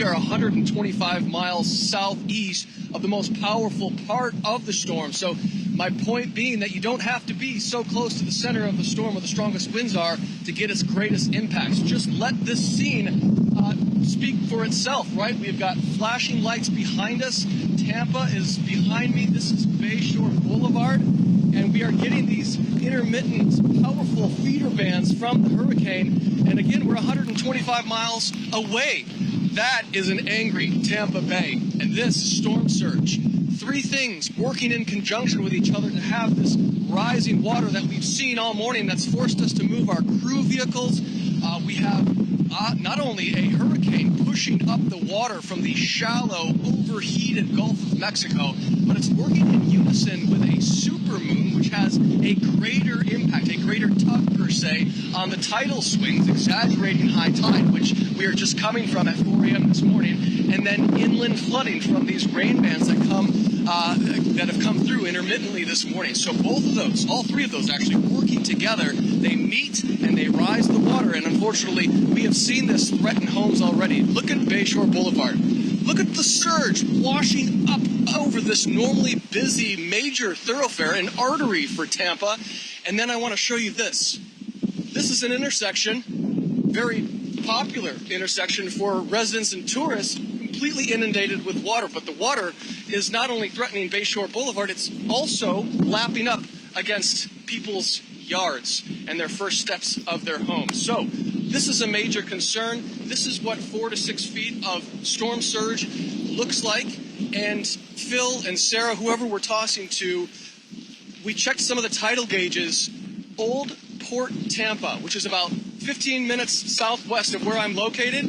we are 125 miles southeast of the most powerful part of the storm. So my point being that you don't have to be so close to the center of the storm where the strongest winds are to get its greatest impacts. Just let this scene speak for itself, right? We've got flashing lights behind us. Tampa is behind me. This is Bayshore Boulevard. And we are getting these intermittent, powerful feeder bands from the hurricane. And again, we're 125 miles away. That is an angry Tampa Bay. And this is storm surge. Three things working in conjunction with each other to have this rising water that we've seen all morning that's forced us to move our crew vehicles. We have not only a hurricane pushing up the water from the shallow, overheated Gulf of Mexico, but it's working in unison with a supermoon, which has a greater impact, a greater tug, per se, on the tidal swings, exaggerating high tide, which we are just coming from at 4 a.m. this morning, and then inland flooding from these rain bands that have come through intermittently this morning. So both of those, all three of those actually working together, they meet and they rise the water, and unfortunately we have seen this threaten homes already. Look at Bayshore Boulevard. Look at the surge washing up over this normally busy major thoroughfare, an artery for Tampa. And then I want to show you this. This is an intersection, very popular intersection for residents and tourists, completely inundated with water. But the water is not only threatening Bayshore Boulevard, it's also lapping up against people's yards and their first steps of their homes. So this is a major concern. This is what 4 to 6 feet of storm surge looks like. And Phil and Sarah, whoever we're tossing to, we checked some of the tidal gauges. Old Port Tampa, which is about 15 minutes southwest of where I'm located,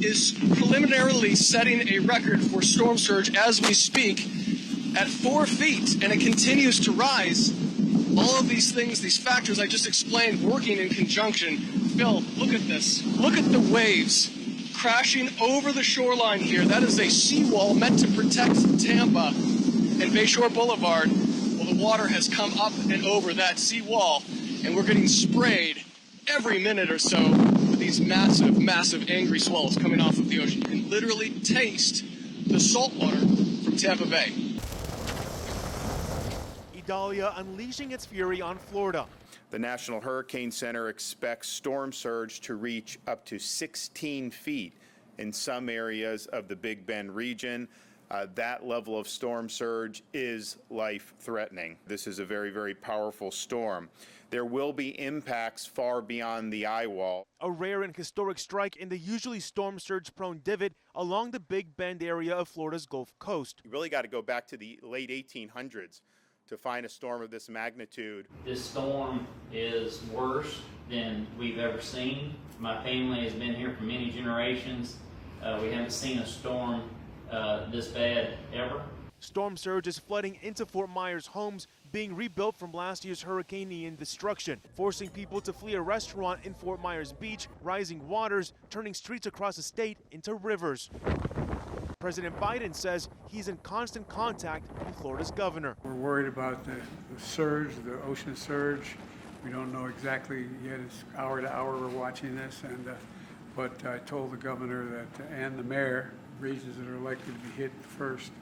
is preliminarily setting a record for storm surge as we speak at 4 feet, and it continues to rise. All of these things, these factors I just explained, working in conjunction. Phil, look at this. Look at the waves crashing over the shoreline here. That is a seawall meant to protect Tampa and Bayshore Boulevard. Well, the water has come up and over that seawall, and we're getting sprayed every minute or so with these massive, massive angry swells coming off of the ocean. You can literally taste the salt water from Tampa Bay. Idalia unleashing its fury on Florida. The National Hurricane Center expects storm surge to reach up to 16 feet in some areas of the Big Bend region. That level of storm surge is life-threatening. This is a very, very powerful storm. There will be impacts far beyond the eye wall. A rare and historic strike in the usually storm surge-prone divot along the Big Bend area of Florida's Gulf Coast. You really got to go back to the late 1800s to find a storm of this magnitude. This storm is worse than we've ever seen. My family has been here for many generations. We haven't seen a storm this bad ever. Storm surge is flooding into Fort Myers homes being rebuilt from last year's Hurricane Ian destruction, forcing people to flee a restaurant in Fort Myers Beach, rising waters, turning streets across the state into rivers. President Biden says he's in constant contact with Florida's governor. We're worried about the surge, the ocean surge. We don't know exactly yet. It's hour to hour we're watching this, but I told the governor that and the mayor, regions that are likely to be hit first,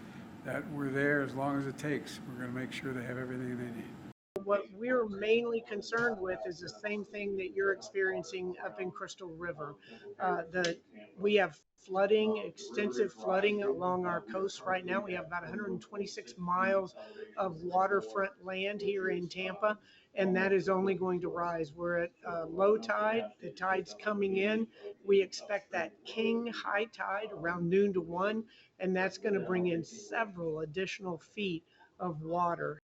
that we're there as long as it takes. We're going to make sure they have everything they need. What we're mainly concerned with is the same thing that you're experiencing up in Crystal River. We have flooding, extensive flooding along our coast right now. We have about 126 miles of waterfront land here in Tampa, and that is only going to rise. We're at low tide. The tide's coming in. We expect that king high tide around noon to 1, and that's going to bring in several additional feet of water.